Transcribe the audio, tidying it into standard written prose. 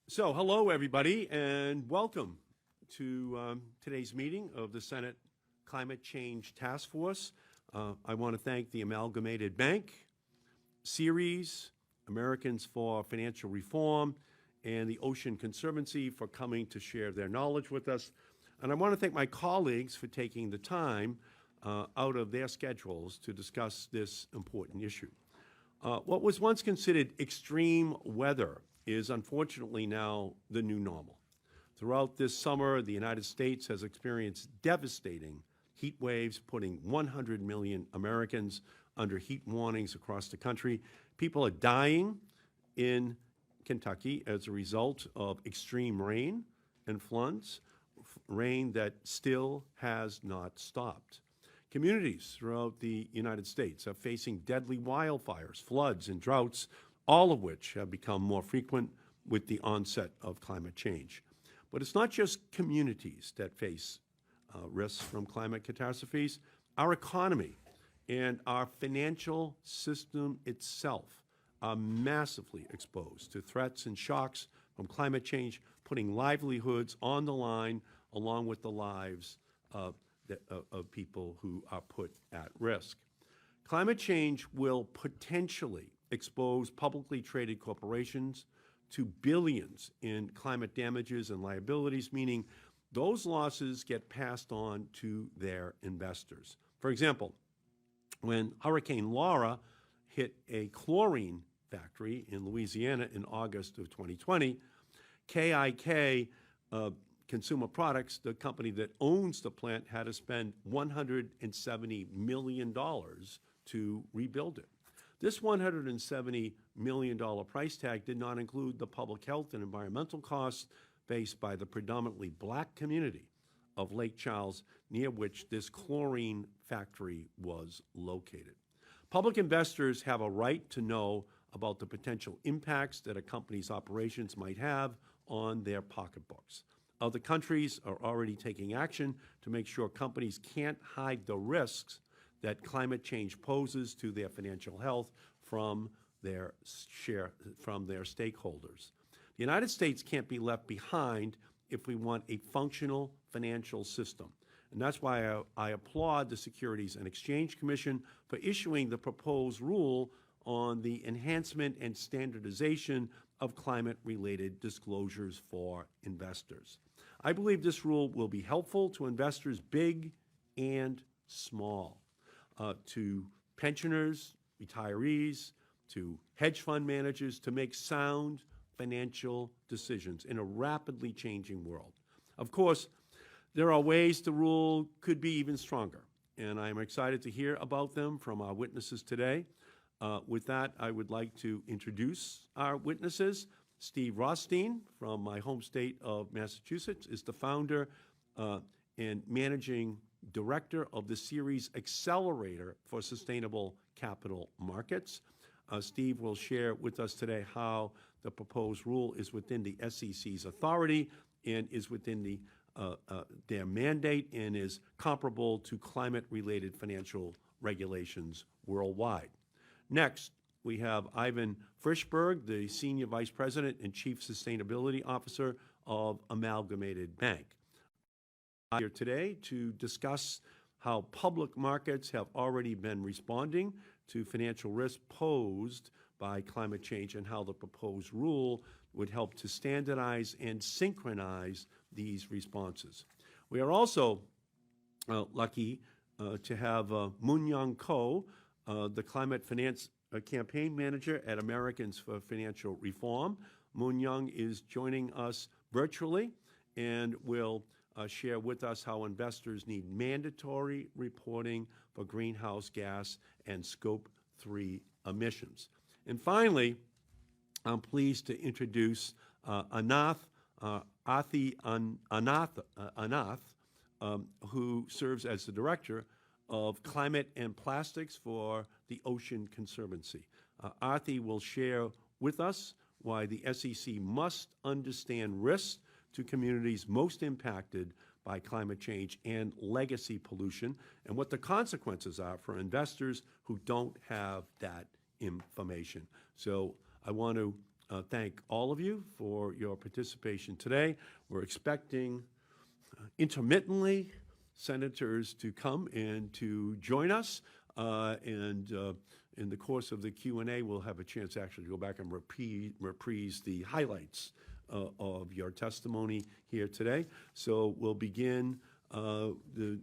So, hello, everybody, and welcome to today's meeting of the Senate Climate Change Task Force. I want to thank the Amalgamated Bank, Ceres, Americans for Financial Reform, and the Ocean Conservancy for coming to share their knowledge with us. And I want to thank my colleagues for taking the time out of their schedules to discuss this important issue. What was once considered extreme weather is unfortunately now the new normal. Throughout this summer, the United States has experienced devastating heat waves, putting 100 million Americans under heat warnings across the country. People are dying in Kentucky as a result of extreme rain and floods, rain that still has not stopped. Communities throughout the United States are facing deadly wildfires, floods, and droughts, all of which have become more frequent with the onset of climate change. But it's not just communities that face risks from climate catastrophes. Our economy and our financial system itself are massively exposed to threats and shocks from climate change, putting livelihoods on the line along with the lives of people who are put at risk. Climate change will potentially expose publicly traded corporations to billions in climate damages and liabilities, meaning those losses get passed on to their investors. For example, when Hurricane Laura hit a chlorine factory in Louisiana in August of 2020, KIK Consumer Products, the company that owns the plant, had to spend $170 million to rebuild it. This $170 million price tag did not include the public health and environmental costs faced by the predominantly black community of Lake Charles, near which this chlorine factory was located. Public investors have a right to know about the potential impacts that a company's operations might have on their pocketbooks. Other countries are already taking action to make sure companies can't hide the risks that climate change poses to their financial health from their stakeholders. The United States can't be left behind if we want a functional financial system. And that's why I applaud the Securities and Exchange Commission for issuing the proposed rule on the enhancement and standardization of climate-related disclosures for investors. I believe this rule will be helpful to investors big and small, to pensioners, retirees, to hedge fund managers, to make sound financial decisions in a rapidly changing world. Of course, there are ways the rule could be even stronger, and I'm excited to hear about them from our witnesses today. With that, I would like to introduce our witnesses. Steve Rothstein from my home state of Massachusetts is the founder and managing director of the Ceres Accelerator for Sustainable Capital Markets. Steve will share with us today how the proposed rule is within the SEC's authority and is within their mandate and is comparable to climate-related financial regulations worldwide. Next, we have Ivan Frischberg, the Senior Vice President and Chief Sustainability Officer of Amalgamated Bank. I'm here today to discuss how public markets have already been responding to financial risk posed by climate change and how the proposed rule would help to standardize and synchronize these responses. We are also lucky to have Moon Young Ko, the Climate Finance Campaign Manager at Americans for Financial Reform. Moon Young is joining us virtually and will share with us how investors need mandatory reporting for greenhouse gas and Scope 3 emissions. And finally, I'm pleased to introduce Anath, who serves as the Director of Climate and Plastics for the Ocean Conservancy. Arthi will share with us why the SEC must understand risks to communities most impacted by climate change and legacy pollution, and what the consequences are for investors who don't have that information. So I want to thank all of you for your participation today. We're expecting intermittently senators to come and to join us, and in the course of the Q&A, we'll have a chance to actually go back and reprise the highlights of your testimony here today. So we'll begin the